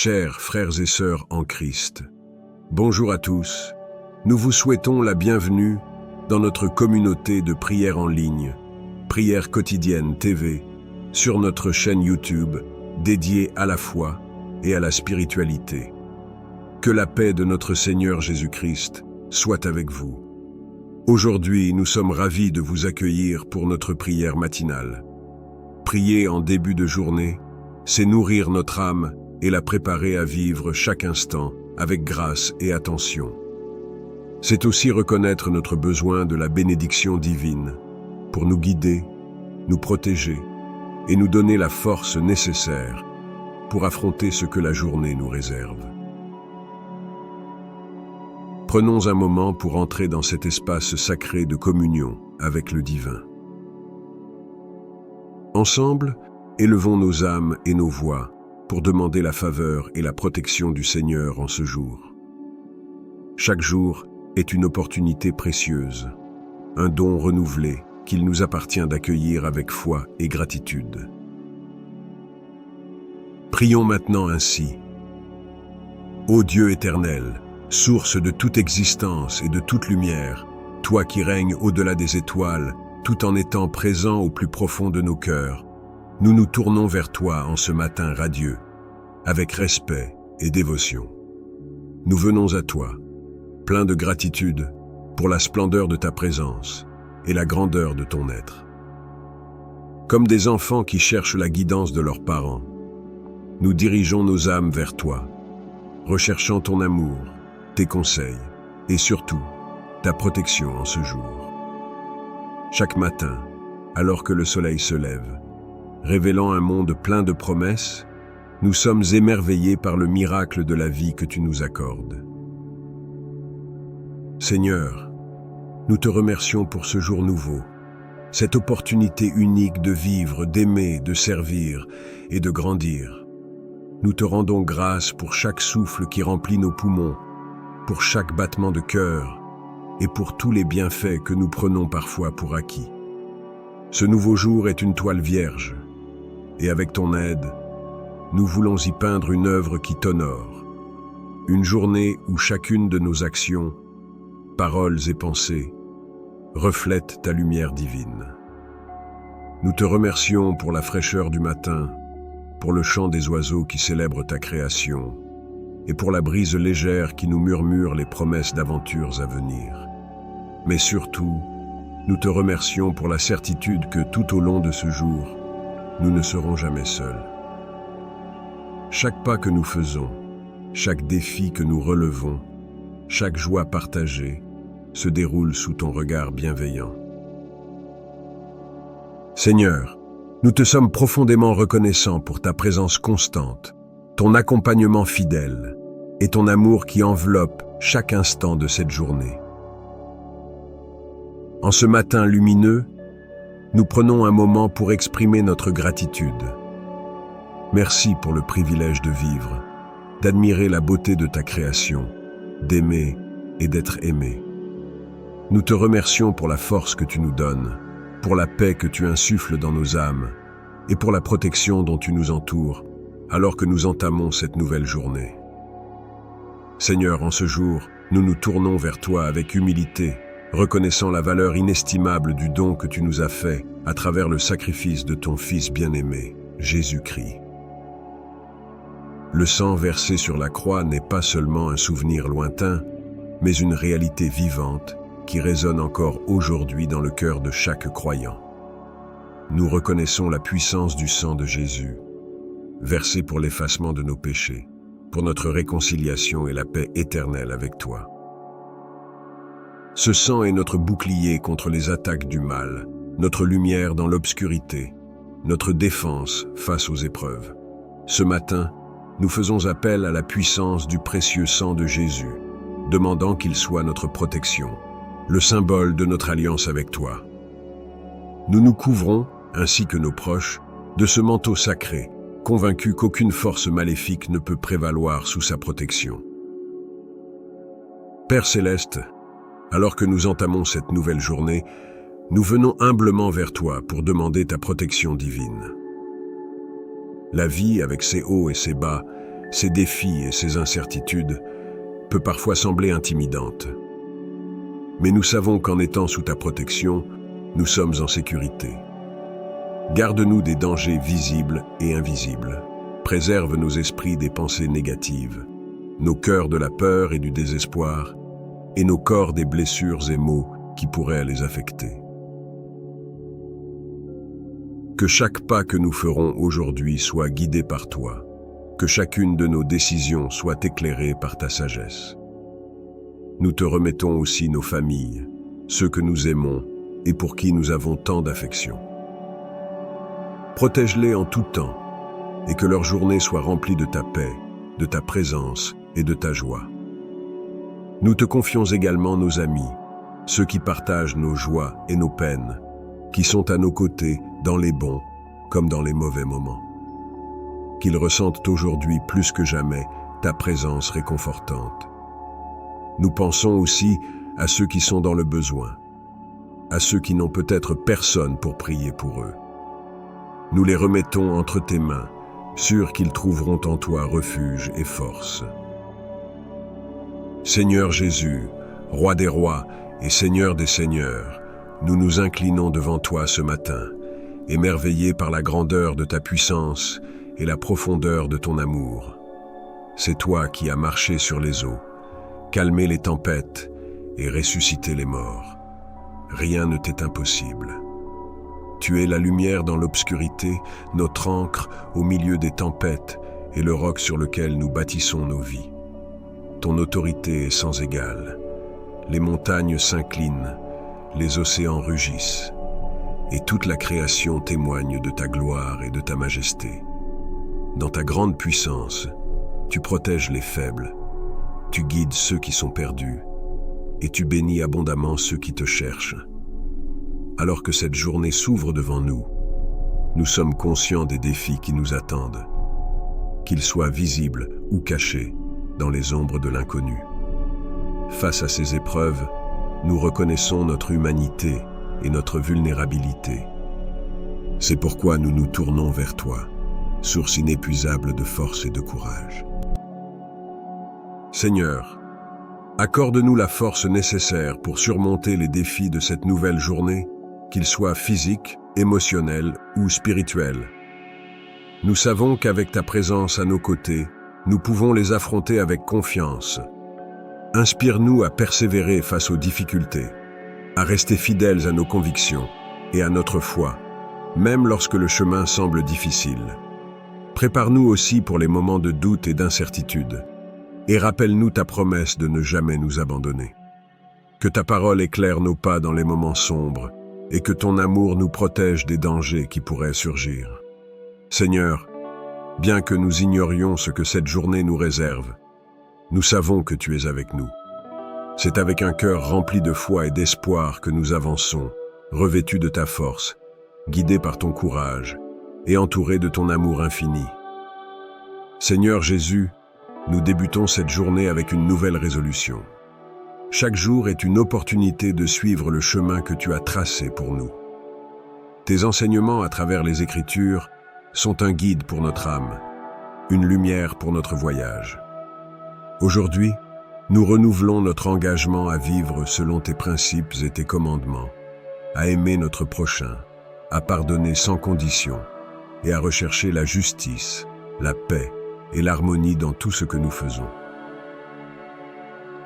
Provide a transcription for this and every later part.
Chers frères et sœurs en Christ, bonjour à tous. Nous vous souhaitons la bienvenue dans notre communauté de prière en ligne, Prière quotidienne TV, sur notre chaîne YouTube dédiée à la foi et à la spiritualité. Que la paix de notre Seigneur Jésus-Christ soit avec vous. Aujourd'hui, nous sommes ravis de vous accueillir pour notre prière matinale. Prier en début de journée, c'est nourrir notre âme et la préparer à vivre chaque instant avec grâce et attention. C'est aussi reconnaître notre besoin de la bénédiction divine pour nous guider, nous protéger et nous donner la force nécessaire pour affronter ce que la journée nous réserve. Prenons un moment pour entrer dans cet espace sacré de communion avec le divin. Ensemble, élevons nos âmes et nos voix pour demander la faveur et la protection du Seigneur en ce jour. Chaque jour est une opportunité précieuse, un don renouvelé qu'il nous appartient d'accueillir avec foi et gratitude. Prions maintenant ainsi. Ô Dieu éternel, source de toute existence et de toute lumière, toi qui règnes au-delà des étoiles, tout en étant présent au plus profond de nos cœurs, nous nous tournons vers toi en ce matin radieux, avec respect et dévotion. Nous venons à toi, pleins de gratitude pour la splendeur de ta présence et la grandeur de ton être. Comme des enfants qui cherchent la guidance de leurs parents, nous dirigeons nos âmes vers toi, recherchant ton amour, tes conseils et surtout ta protection en ce jour. Chaque matin, alors que le soleil se lève, révélant un monde plein de promesses, nous sommes émerveillés par le miracle de la vie que tu nous accordes. Seigneur, nous te remercions pour ce jour nouveau, cette opportunité unique de vivre, d'aimer, de servir et de grandir. Nous te rendons grâce pour chaque souffle qui remplit nos poumons, pour chaque battement de cœur et pour tous les bienfaits que nous prenons parfois pour acquis. Ce nouveau jour est une toile vierge, et avec ton aide, nous voulons y peindre une œuvre qui t'honore, une journée où chacune de nos actions, paroles et pensées reflètent ta lumière divine. Nous te remercions pour la fraîcheur du matin, pour le chant des oiseaux qui célèbrent ta création, et pour la brise légère qui nous murmure les promesses d'aventures à venir. Mais surtout, nous te remercions pour la certitude que tout au long de ce jour, nous ne serons jamais seuls. Chaque pas que nous faisons, chaque défi que nous relevons, chaque joie partagée, se déroule sous ton regard bienveillant. Seigneur, nous te sommes profondément reconnaissants pour ta présence constante, ton accompagnement fidèle et ton amour qui enveloppe chaque instant de cette journée. En ce matin lumineux, nous prenons un moment pour exprimer notre gratitude. Merci pour le privilège de vivre, d'admirer la beauté de ta création, d'aimer et d'être aimé. Nous te remercions pour la force que tu nous donnes, pour la paix que tu insuffles dans nos âmes et pour la protection dont tu nous entoures alors que nous entamons cette nouvelle journée. Seigneur, en ce jour, nous nous tournons vers toi avec humilité, reconnaissant la valeur inestimable du don que tu nous as fait à travers le sacrifice de ton Fils bien-aimé, Jésus-Christ. Le sang versé sur la croix n'est pas seulement un souvenir lointain, mais une réalité vivante qui résonne encore aujourd'hui dans le cœur de chaque croyant. Nous reconnaissons la puissance du sang de Jésus, versé pour l'effacement de nos péchés, pour notre réconciliation et la paix éternelle avec toi. Ce sang est notre bouclier contre les attaques du mal, notre lumière dans l'obscurité, notre défense face aux épreuves. Ce matin, nous faisons appel à la puissance du précieux sang de Jésus, demandant qu'il soit notre protection, le symbole de notre alliance avec toi. Nous nous couvrons, ainsi que nos proches, de ce manteau sacré, convaincus qu'aucune force maléfique ne peut prévaloir sous sa protection. Père Céleste, alors que nous entamons cette nouvelle journée, nous venons humblement vers toi pour demander ta protection divine. La vie, avec ses hauts et ses bas, ces défis et ces incertitudes, peut parfois sembler intimidante. Mais nous savons qu'en étant sous ta protection, nous sommes en sécurité. Garde-nous des dangers visibles et invisibles. Préserve nos esprits des pensées négatives, nos cœurs de la peur et du désespoir, et nos corps des blessures et maux qui pourraient les affecter. Que chaque pas que nous ferons aujourd'hui soit guidé par toi, que chacune de nos décisions soit éclairée par ta sagesse. Nous te remettons aussi nos familles, ceux que nous aimons et pour qui nous avons tant d'affection. Protège-les en tout temps, et que leur journée soit remplie de ta paix, de ta présence et de ta joie. Nous te confions également nos amis, ceux qui partagent nos joies et nos peines, qui sont à nos côtés dans les bons comme dans les mauvais moments. Qu'ils ressentent aujourd'hui plus que jamais ta présence réconfortante. Nous pensons aussi à ceux qui sont dans le besoin, à ceux qui n'ont peut-être personne pour prier pour eux. Nous les remettons entre tes mains, sûrs qu'ils trouveront en toi refuge et force. Seigneur Jésus, Roi des rois et Seigneur des seigneurs, nous nous inclinons devant toi ce matin, émerveillés par la grandeur de ta puissance et la profondeur de ton amour. C'est toi qui as marché sur les eaux, calmé les tempêtes et ressuscité les morts. Rien ne t'est impossible. Tu es la lumière dans l'obscurité, notre ancre au milieu des tempêtes et le roc sur lequel nous bâtissons nos vies. Ton autorité est sans égale. Les montagnes s'inclinent, les océans rugissent, et toute la création témoigne de ta gloire et de ta majesté. Dans ta grande puissance, tu protèges les faibles, tu guides ceux qui sont perdus, et tu bénis abondamment ceux qui te cherchent. Alors que cette journée s'ouvre devant nous, nous sommes conscients des défis qui nous attendent, qu'ils soient visibles ou cachés dans les ombres de l'inconnu. Face à ces épreuves, nous reconnaissons notre humanité et notre vulnérabilité. C'est pourquoi nous nous tournons vers toi, source inépuisable de force et de courage. Seigneur, accorde-nous la force nécessaire pour surmonter les défis de cette nouvelle journée, qu'ils soient physiques, émotionnels ou spirituels. Nous savons qu'avec ta présence à nos côtés, nous pouvons les affronter avec confiance. Inspire-nous à persévérer face aux difficultés, à rester fidèles à nos convictions et à notre foi, même lorsque le chemin semble difficile. Prépare-nous aussi pour les moments de doute et d'incertitude, et rappelle-nous ta promesse de ne jamais nous abandonner. Que ta parole éclaire nos pas dans les moments sombres, et que ton amour nous protège des dangers qui pourraient surgir. Seigneur, bien que nous ignorions ce que cette journée nous réserve, nous savons que tu es avec nous. C'est avec un cœur rempli de foi et d'espoir que nous avançons, revêtus de ta force, guidés par ton courage et entourés de ton amour infini. Seigneur Jésus, nous débutons cette journée avec une nouvelle résolution. Chaque jour est une opportunité de suivre le chemin que tu as tracé pour nous. Tes enseignements à travers les Écritures sont un guide pour notre âme, une lumière pour notre voyage. Aujourd'hui, nous renouvelons notre engagement à vivre selon tes principes et tes commandements, à aimer notre prochain, à pardonner sans condition et à rechercher la justice, la paix et l'harmonie dans tout ce que nous faisons.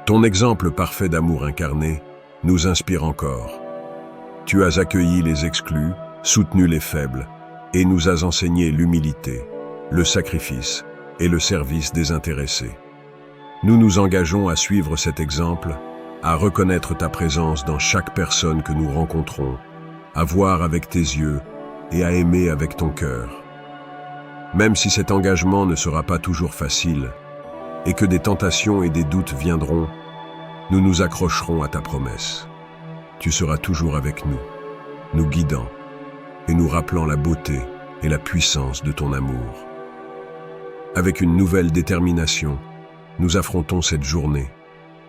Ton exemple parfait d'amour incarné nous inspire encore. Tu as accueilli les exclus, soutenu les faibles, et nous as enseigné l'humilité, le sacrifice et le service désintéressé. Nous nous engageons à suivre cet exemple, à reconnaître ta présence dans chaque personne que nous rencontrons, à voir avec tes yeux et à aimer avec ton cœur. Même si cet engagement ne sera pas toujours facile, et que des tentations et des doutes viendront, nous nous accrocherons à ta promesse. Tu seras toujours avec nous, nous guidant et nous rappelant la beauté et la puissance de ton amour. Avec une nouvelle détermination, nous affrontons cette journée,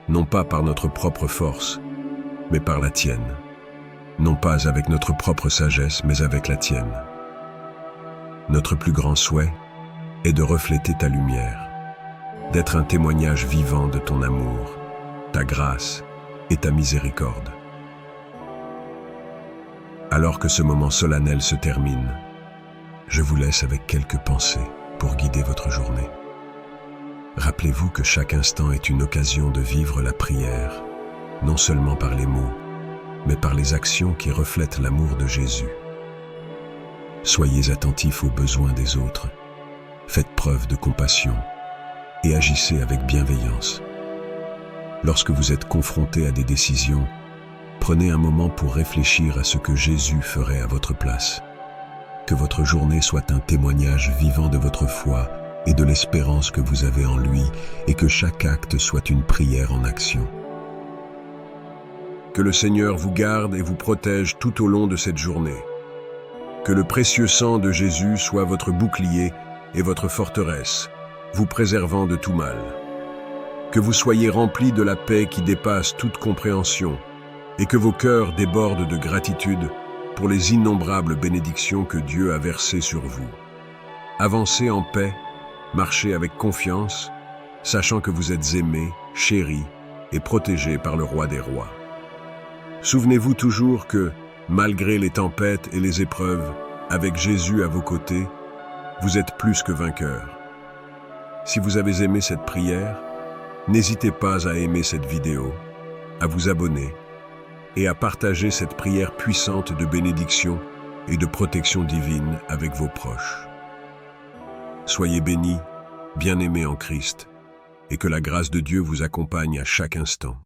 non pas par notre propre force, mais par la tienne. Non pas avec notre propre sagesse, mais avec la tienne. Notre plus grand souhait est de refléter ta lumière, d'être un témoignage vivant de ton amour, ta grâce et ta miséricorde. Alors que ce moment solennel se termine, je vous laisse avec quelques pensées pour guider votre journée. Rappelez-vous que chaque instant est une occasion de vivre la prière, non seulement par les mots, mais par les actions qui reflètent l'amour de Jésus. Soyez attentifs aux besoins des autres, faites preuve de compassion et agissez avec bienveillance. Lorsque vous êtes confronté à des décisions, prenez un moment pour réfléchir à ce que Jésus ferait à votre place. Que votre journée soit un témoignage vivant de votre foi et de l'espérance que vous avez en lui, et que chaque acte soit une prière en action. Que le Seigneur vous garde et vous protège tout au long de cette journée. Que le précieux sang de Jésus soit votre bouclier et votre forteresse, vous préservant de tout mal. Que vous soyez remplis de la paix qui dépasse toute compréhension, et que vos cœurs débordent de gratitude pour les innombrables bénédictions que Dieu a versées sur vous. Avancez en paix, marchez avec confiance, sachant que vous êtes aimés, chéris et protégés par le Roi des Rois. Souvenez-vous toujours que, malgré les tempêtes et les épreuves, avec Jésus à vos côtés, vous êtes plus que vainqueurs. Si vous avez aimé cette prière, n'hésitez pas à aimer cette vidéo, à vous abonner et à partager cette prière puissante de bénédiction et de protection divine avec vos proches. Soyez bénis, bien-aimés en Christ, et que la grâce de Dieu vous accompagne à chaque instant.